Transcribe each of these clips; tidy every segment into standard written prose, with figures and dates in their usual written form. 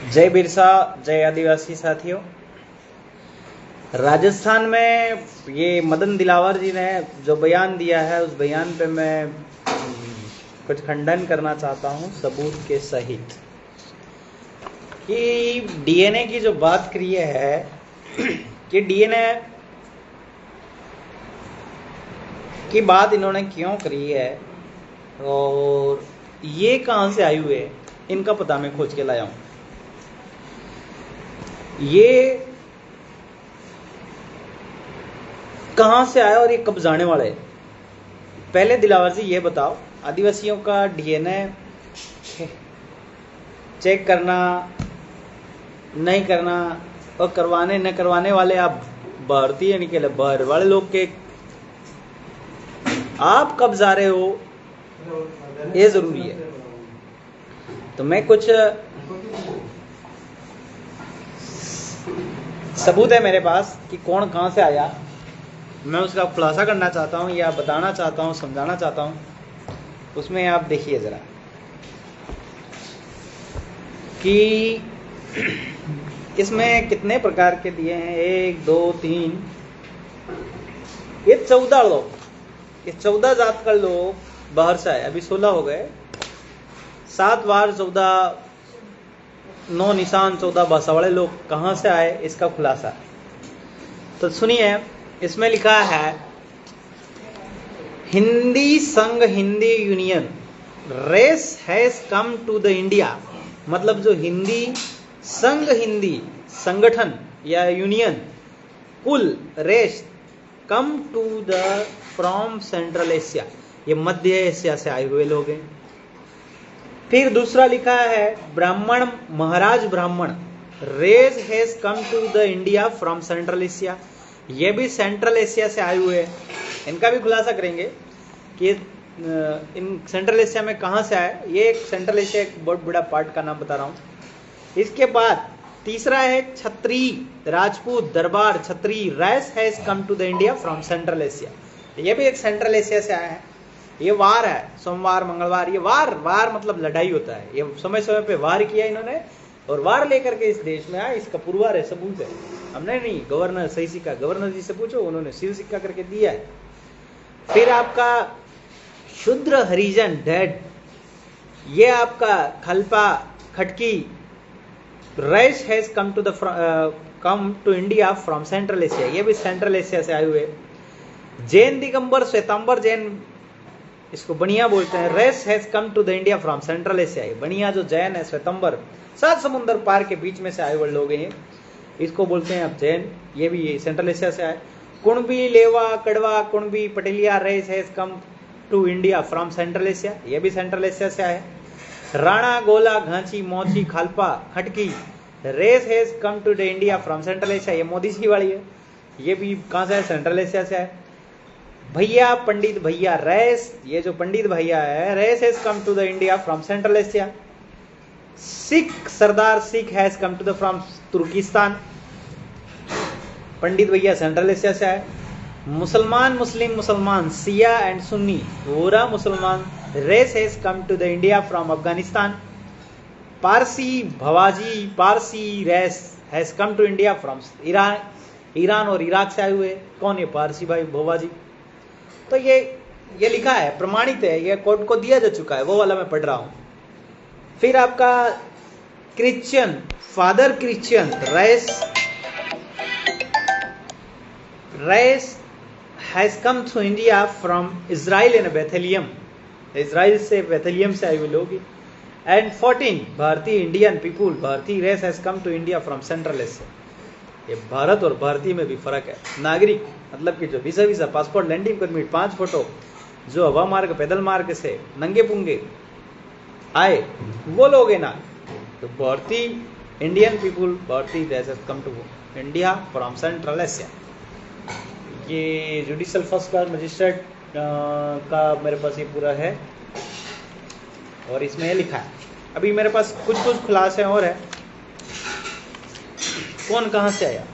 जय बिरसा, जय आदिवासी साथियों। राजस्थान में ये मदन दिलावर जी ने जो बयान दिया है, उस बयान पे मैं कुछ खंडन करना चाहता हूँ सबूत के सहित कि डीएनए की जो बात करी है कि डीएनए की बात इन्होंने क्यों करी है और ये कहाँ से आई हुई है, इनका पता मैं खोज के लाया हूँ। ये कहां से आया और ये कब जाने वाला है? पहले दिलावर जी ये बताओ, आदिवासियों का डीएनए चेक करना नहीं करना और करवाने न करवाने वाले आप भारतीय निकले, बाहर वाले लोग के आप कब जा रहे हो ये जरूरी है। तो मैं कुछ सबूत है मेरे पास कि कौन कहां से आया, मैं उसका खुलासा करना चाहता हूं या बताना चाहता हूं, समझाना चाहता हूं। उसमें आप देखिए जरा कि इसमें कितने प्रकार के दिए हैं। 1 2 3 ये 14 लोग, ये 14 जात का लोग बाहर से आए। अभी 16 हो गए, 7 बार 14, 9 निशान 14 भाषा वाले लोग कहां से आए, इसका खुलासा। तो सुनिए, इसमें लिखा है हिंदी संघ, Hindi union race has come to the India. मतलब जो हिंदी संघ, हिंदी संगठन या यूनियन, कुल race come to the from central Asia, ये मध्य एशिया से आए हुए लोग हैं। फिर दूसरा लिखा है ब्राह्मण, महाराज Brahmin race has come to the India from central Asia, ये भी सेंट्रल एशिया से आए हुए हैं। इनका भी खुलासा करेंगे कि इन सेंट्रल एशिया में कहां से आए। ये एक सेंट्रल एशिया एक बहुत बड़ा पार्ट का नाम बता रहा हूं। इसके बाद तीसरा है छत्री, Rajput, Darbar, Chhatri race has come to the India from central Asia, ये भी एक सेंट्रल एशिया से आया है। ये वार है, सोमवार मंगलवार, ये वार मतलब लड़ाई होता है। ये समय समय पे वार किया इन्होंने और वार लेकर के इस देश में आया। इसका पुरवार है, सबूत है। हमने नहीं, गवर्नर सही सिक्का, गवर्नर जी से पूछो, उन्होंने सील सिक्का करके दिया है। फिर आपका शूद्र हरिजन डेड, ये आपका खलपा खटकी race has come to India from central Asia, ये भी सेंट्रल एशिया से आए हुए। जैन दिगंबर श्वेतांबर जैन, इसको बनिया बोलते हैं, race has come to the India from central Asia. Bania जो जैन है, श्वेतंबर 7 समुद्र पार के बीच में से आए हुए लोग हैं, इसको बोलते हैं अब जैन, ये भी सेंट्रल एशिया से आए। Kunbi, Leva, Kadva, Kunbi, Patelia race has come to India from central Asia, ये भी सेंट्रल एशिया से आए। राणा, गोला, घांची, मोची, खालपा, खटकी race has come to the India from central Asia, ये मोदी जी वाली है, ये भी कहां से है, सेंट्रल एशिया से आए। भैया, पंडित भैया रेस, ये जो पंडित भैया है, race has come to the India from central Asia. Sikh, सरदार Sikh has come to the from Turkistan, पंडित भैया सेंट्रल एशिया से आए। मुसलमान, मुस्लिम, मुसलमान, सिया एंड सुन्नी, वोरा मुसलमान race has come to the India from Afghanistan. Parsi, भवाजी, Parsi race has come to India from Iran और इराक से आए हुए। कौन ये पारसी भाई, भवाजी? तो ये लिखा है, प्रमाणित है, ये कोर्ट को दिया जा चुका है, वो वाला मैं पढ़ रहा हूं। फिर आपका Christian, father Christian race has come to India from Israel and Bethlehem, Israel से बेथेलियम से आए हुए लोग। एंड 14 भारतीय इंडियन पीपुल, भारतीय race has come to India from central Asia. ये भारत और भारतीय में भी फर्क है। नागरिक मतलब कि जो visa passport, landing permit, 5 photo, जो हवा मार्ग, पैदल मार्ग से नंगे पुंगे आए, वो लोग है ना। तो भारतीय इंडियन पीपुल, भारतीय race has come to India from central Asia. ये जुडिशियल फर्स्ट क्लास मजिस्ट्रेट का मेरे पास ये पूरा है और इसमें लिखा है। अभी मेरे पास कुछ खुलासे और है, कौन कहां से आया।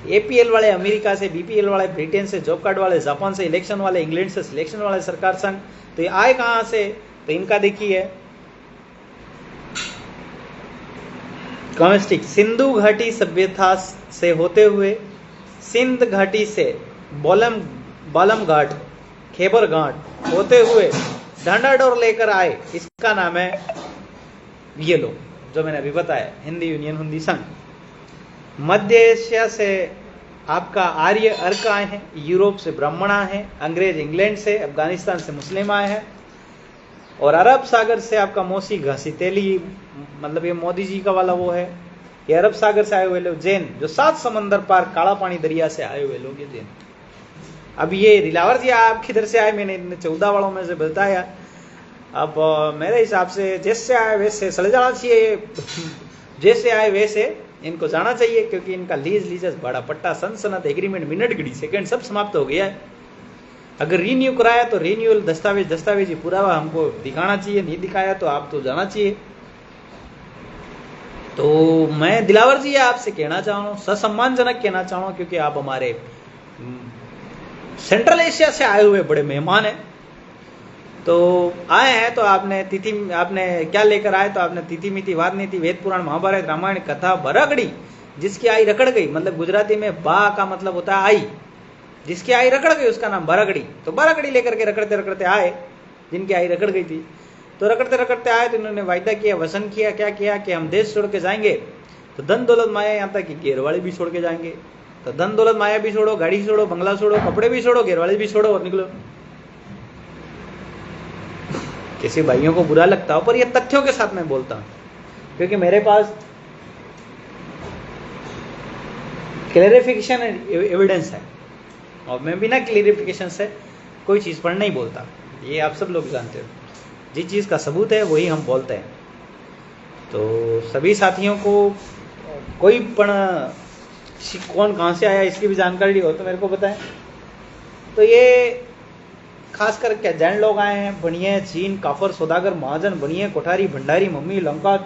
एपीएल वाले अमेरिका से, बीपीएल वाले ब्रिटेन से, जॉब कार्ड वाले जापान से, इलेक्शन वाले इंग्लैंड से, सिलेक्शन वाले सरकार संघ। तो ये आए कहां से, तो इनका देखिए कॉमेस्टिक सिंधु घाटी सभ्यता से होते हुए सिंध घाटी से बालम घाट, खैबर घाट होते हुए ढांढाडोर लेकर आए, इसका नाम है ये लोग जो मैंने अभी बताया, हिंदी यूनियन, हिंदी संघ। मध्य एशिया से आपका आर्य अर्क आए हैं, यूरोप से ब्राह्मण आए हैं, अंग्रेज इंग्लैंड से, अफगानिस्तान से मुस्लिम आए हैं, और अरब सागर से आपका मौसी घासी तेली, मतलब ये मोदी जी का वाला वो है, ये अरब सागर से आए हुए लोग जैन, जो 7 समंदर पार काला पानी दरिया से आए हुए लोग ये जैन। अब ये दिलावर जी आप किधर से आए, मैंने इन 14 वालों में से बताया। अब मेरे हिसाब से जैसे आए वैसे चले जाना चाहिए, जैसे आए वैसे इनको जाना चाहिए, क्योंकि इनका लीज बड़ा पट्टा, सनसनात, एग्रीमेंट, मिनट घड़ी सेकंड सब समाप्त हो गया है। अगर रीन्यू कराया तो रीन्यूअल दस्तावेज ही पुरावा हमको दिखाना चाहिए, नहीं दिखाया तो आप तो जाना चाहिए। तो मैं दिलावर जी आपसे कहना चाहूँ, ससम्मानजनक कहना चाहूँ, क्योंकि आप हमारे सेंट्रल एशिया से आए हुए बड़े मेहमान हैं। तो आए हैं तो आपने क्या लेकर आए, तो आपने तिथि मिति वाद नीति वेद पुराण महाभारत रामायण कथा बरगड़ी, जिसकी आई रकड़ गई, मतलब गुजराती में बा का मतलब होता है आई, जिसकी आई रकड़ गई उसका नाम बरगड़ी। तो बरगड़ी लेकर के रकड़ते रकड़ते आए, जिनकी आई रकड़ गई थी, तो रकड़ते रकड़ते आए तो इन्होंने वायदा किया, वसन किया, क्या किया कि हम देश छोड़ के जाएंगे तो धन दौलत माया, यहाँ तक कि घेरवाली भी छोड़ के जाएंगे। तो धन दौलत माया भी छोड़ो, गाड़ी छोड़ो, बंगला छोड़ो, कपड़े भी छोड़ो, घेरवाली भी छोड़ो और निकलो। किसी भाइयों को बुरा लगता हो, पर ये तथ्यों के साथ मैं बोलता हूं, क्योंकि मेरे पास क्लैरिफिकेशन एविडेंस है, और मैं बिना क्लैरिफिकेशन से कोई चीज पर नहीं बोलता, ये आप सब लोग जानते हो। जिस चीज का सबूत है वही हम बोलते हैं। तो सभी साथियों को कोई पण कौन कहां से आया इसकी भी जानकारी हो तो मेरे को बताएं। तो ये खासकर क्या जैन लोग आए हैं, बनिए चीन, काफर, सौदागर, महाजन, बनिए, कोठारी, भंडारी, मम्मी, लंका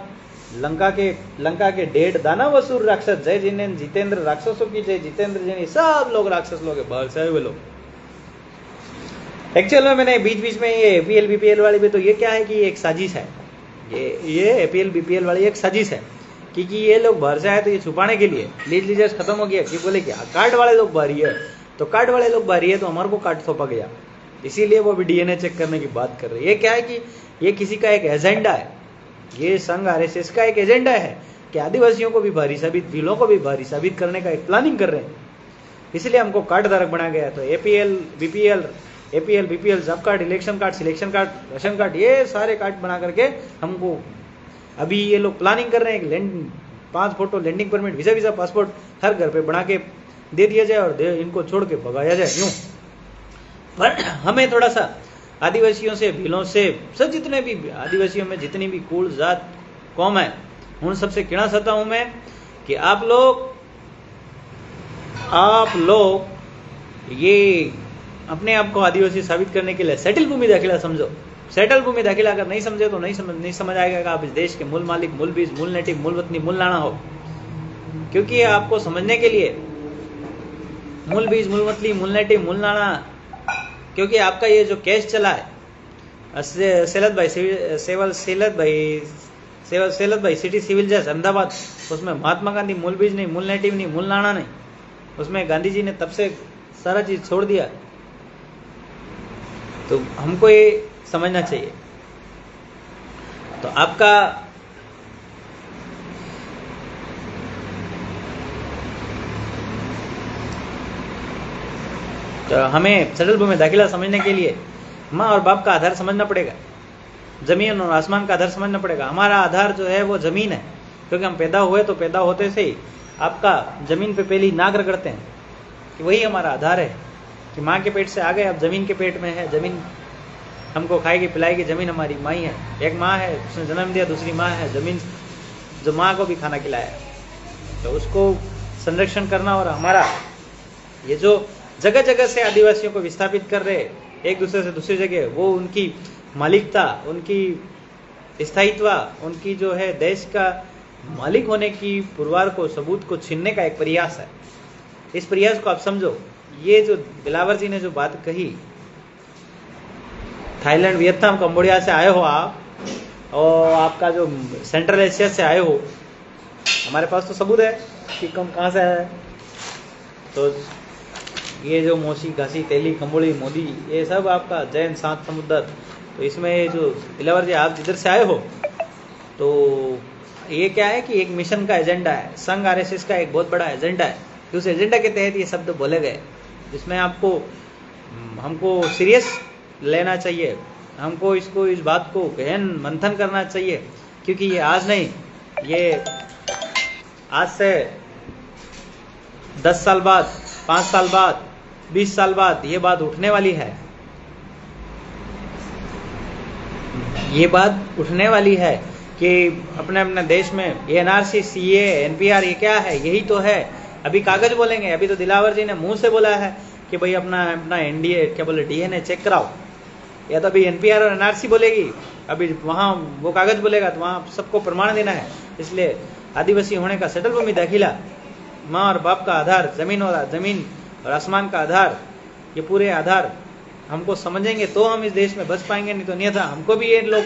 के डेढ़, दानव, असुर, राक्षस, जय जिनेन्द्र, जितेंद्र, राक्षसों की जय, जितेंद्र जैन, सब लोग राक्षस लोग हैं, बाहर से आए हुए लोग। एक्चुअल में मैंने बीच बीच में ये एपीएल बीपीएल वाली भी, तो ये क्या है कि एक साजिश है, ये एपीएल बीपीएल वाली एक साजिश है, क्योंकि ये लोग बाहर से आए तो ये छुपाने के लिए लीज खत्म हो गया कि बोले क्या कार्ड वाले लोग बाहरी है, तो कार्ड वाले लोग बाहरी है तो हमारे को कार्ड सौंपा गया, इसीलिए वो भी डीएनए चेक करने की बात कर रहे हैं। ये क्या है कि ये किसी का एक एजेंडा है, ये संघ आरएसएस का एक एजेंडा है कि आदिवासियों को भी भारी साबित, भीलों को भी भारी साबित करने का एक प्लानिंग कर रहे हैं, इसलिए हमको कार्ड धारक बनाया गया। तो APL BPL, job card, election card, selection card, ration card, ये सारे कार्ड बना करके हमको अभी ये लोग प्लानिंग कर रहे हैं कि 5 photo, landing permit, visa, passport हर घर पे बना के दे दिया जाए और इनको छोड़ के भगाया जाए यूं। पर हमें थोड़ा सा आदिवासियों से, भीलों से, सब जितने भी आदिवासियों में जितनी भी कुल जात कौम है, उन सबसे कहना चाहता हूं मैं कि आप लोग ये अपने आप को आदिवासी साबित करने के लिए सेटल भूमि दाखिला समझो। सेटल भूमि दाखिला अगर नहीं समझे तो नहीं समझ आएगा कि आप इस देश के मूल मालिक, मूल बीज, मूल नेटिव, मूल वतनी, मूल लाना हो। क्योंकि आपको समझने के लिए मूल बीज, मूल वतनी, मूल नेटिव, मूल लाना, क्योंकि आपका ये जो केस चला है सेलत भाई सिटी सिविल जज अहमदाबाद, उसमें महात्मा गांधी मूल बीज नहीं, मूल नेटिव नहीं, मूल लाना नहीं, उसमें गांधी जी ने तब से सारा चीज छोड़ दिया। तो हमको ये समझना चाहिए। तो आपका तो हमें सेटल भूमि दाखिला समझने के लिए माँ और बाप का आधार समझना पड़ेगा, जमीन और आसमान का आधार समझना पड़ेगा। हमारा आधार जो है वो जमीन है, क्योंकि हम पैदा हुए तो पैदा होते से ही आपका जमीन पे पहली नाक रगड़ते हैं कि वही हमारा आधार है कि माँ के पेट से आ गए, अब जमीन के पेट में है, जमीन हमको खाएगी पिलाएगी, जमीन हमारी माँ ही है। एक माँ है उसने जन्म दिया, दूसरी माँ है जमीन जो माँ को भी खाना खिलाया, तो उसको संरक्षण करना। और हमारा ये जो जगह जगह से आदिवासियों को विस्थापित कर रहे एक दूसरे से दूसरी जगह, वो उनकी मालिकता, उनकी स्थायित्व, उनकी जो है देश का मालिक होने की पुरवार को, सबूत को छीनने का एक प्रयास है। इस प्रयास को आप समझो। ये जो दिलावर जी ने जो बात कही, थाईलैंड, वियतनाम, कंबोडिया से आए हो आप, और आपका जो सेंट्रल एशिया से आए हो, हमारे पास तो सबूत है कि कम कहाँ से आया है। तो ये जो मोशी घासी तेली कंबोड़ी मोदी ये सब आपका जैन सात समुद्र, तो इसमें ये जो दिलावर जी आप जिधर से आए हो, तो ये क्या है कि एक मिशन का एजेंडा है, संघ आरएसएस का एक बहुत बड़ा एजेंडा है। उस एजेंडा के तहत ये शब्द बोले गए, जिसमें आपको हमको सीरियस लेना चाहिए, हमको इस बात को गहन मंथन करना चाहिए, क्योंकि ये आज नहीं, ये आज से 10 साल बाद, 5 साल बाद, 20 साल बाद ये बात उठने वाली है। ये बात उठने वाली है कि अपने अपने देश में ये एनआरसी, सीए, एनपीआर ये क्या है, यही तो है। अभी कागज बोलेंगे, अभी तो दिलावर जी ने मुंह से बोला है कि भाई अपना एनडीए क्या बोले डीएनए चेक कराओ, या तो अभी एनपीआर और एनआरसी बोलेगी, अभी वहां वो कागज बोलेगा तो वहां सबको प्रमाण देना है। इसलिए आदिवासी होने का सेटल भूमि दाखिला, माँ और बाप का आधार, जमीन और आसमान का आधार, ये पूरे आधार हमको समझेंगे तो हम इस देश में बच पाएंगे, नहीं तो नहीं था। हमको भी ये लोग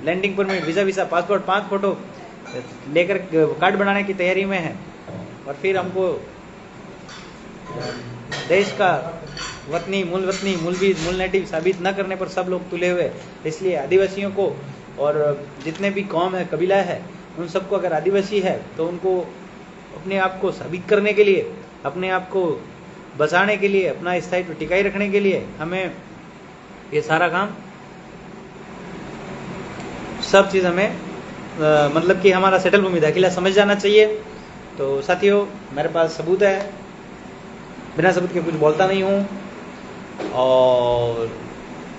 landing permit, visa, passport, 5 photo लेकर कार्ड बनाने की तैयारी में है, और फिर हमको देश का मूल नेटिव साबित न करने पर सब लोग तुले हुए। इसलिए आदिवासियों को और जितने भी कौम है, कबीला है, उन सबको अगर आदिवासी है तो उनको अपने आप को साबित करने के लिए, अपने आप को बचाने के लिए, अपना स्थायित्व टिकाई रखने के लिए हमें ये सारा काम, सब चीज़ हमें मतलब कि हमारा सेटल भूमि दाखिला समझ जाना चाहिए। तो साथियों, मेरे पास सबूत है, बिना सबूत के कुछ बोलता नहीं हूँ। और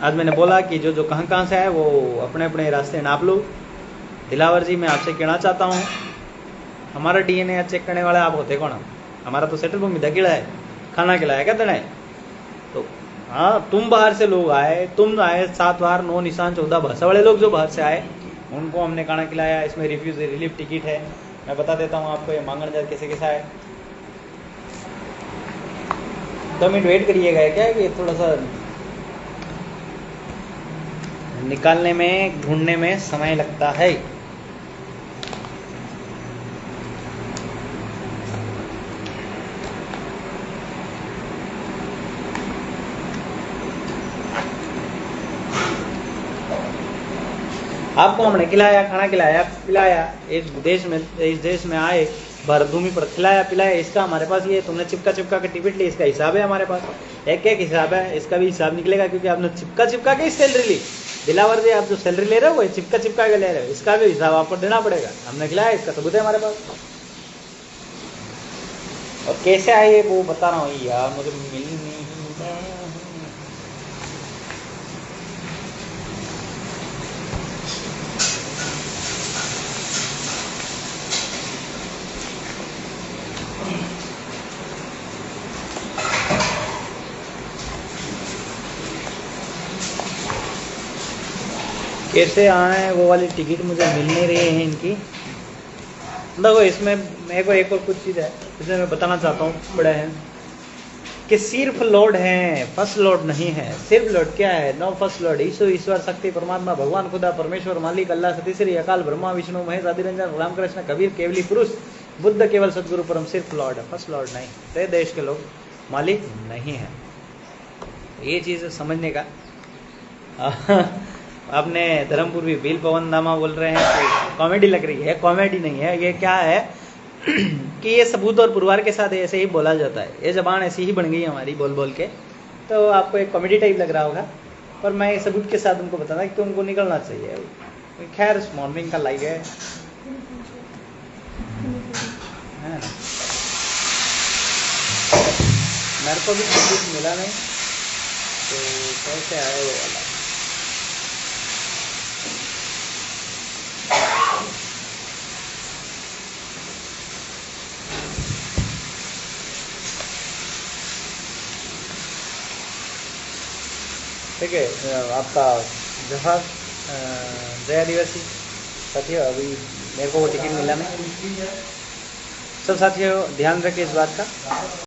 आज मैंने बोला कि जो कहाँ से आए वो अपने अपने रास्ते नाप लो। दिलावर जी, मैं आपसे कहना चाहता हूँ, हमारा डीएनए चेक करने वाला आप होते कौन? हमारा तो सेटल भूमि दाखिला है, खाना खिलाया क्या देना है? तो हाँ, तुम बाहर से लोग आए, तुम आए 7 बार 9 निशान 14 भाषा वाले लोग जो बाहर से आए, उनको हमने खाना खिलाया। इसमें रिलीफ टिकट है, मैं बता देता हूँ आपको ये मांगन जात कैसे कैसा है। 2 मिनट वेट करिएगा क्या, कि थोड़ा सा निकालने में, ढूंढने में समय लगता है। आपको हमने खिलाया, खाना खिलाया, पिलाया, इस देश में आए, भारत भूमि पर खिलाया पिलाया, इसका हमारे पास ये तुमने चिपका के टिकट ली, इसका हिसाब है हमारे पास। एक हिसाब है, इसका भी हिसाब निकलेगा, क्योंकि आपने चिपका के सैलरी ली। दिलावर जी, आप जो सैलरी ले रहे हो वो चिपका के ले रहे हो, इसका भी हिसाब आपको देना पड़ेगा। हमने खिलाया, इसका सबूत है हमारे पास। और कैसे आए वो बता रहा हूँ यार, मुझे मिल नहीं है। कैसे आए वो वाली टिकट मुझे मिल नहीं रही है इनकी। देखो, इसमें मेरे को एक और कुछ चीज़ है, इसमें मैं बताना चाहता हूँ बड़ा है कि सिर्फ लॉर्ड है, फर्स्ट लॉर्ड नहीं है। सिर्फ लॉर्ड क्या है? No first Lord. ईश्वर शक्ति परमात्मा भगवान खुदा परमेश्वर मालिक अल्लाह सतीश्री अकाल ब्रह्मा विष्णु महेश आदिरंजन रामकृष्ण कबीर केवली पुरुष बुद्ध केवल सदगुरु परम सिर्फ लॉर्ड है, फर्स्ट लॉर्ड नहीं। तो देश के लोग मालिक नहीं है। ये चीज़ समझने का आपने धर्मपुर भी बिल पवन दामा बोल रहे हैं तो कॉमेडी लग रही है। कॉमेडी नहीं है, ये क्या है कि ये सबूत और पुरवार के साथ ऐसे ही बोला जाता है। ये जबान ऐसी ही बन गई हमारी बोल के, तो आपको एक कॉमेडी टाइप लग रहा होगा, पर मैं ये सबूत के साथ उनको बताना कि तुमको निकलना चाहिए। खैर, मॉर्निंग का लाइक है ना, मेरे को भी सबूत मिला नहीं, तो कैसे आए वो वाला। ठीक है, आपका जफा जय आदिवासी साथियों। अभी मेरे को वो टिकट मिला नहीं। सब साथियों ध्यान रखें इस बात का।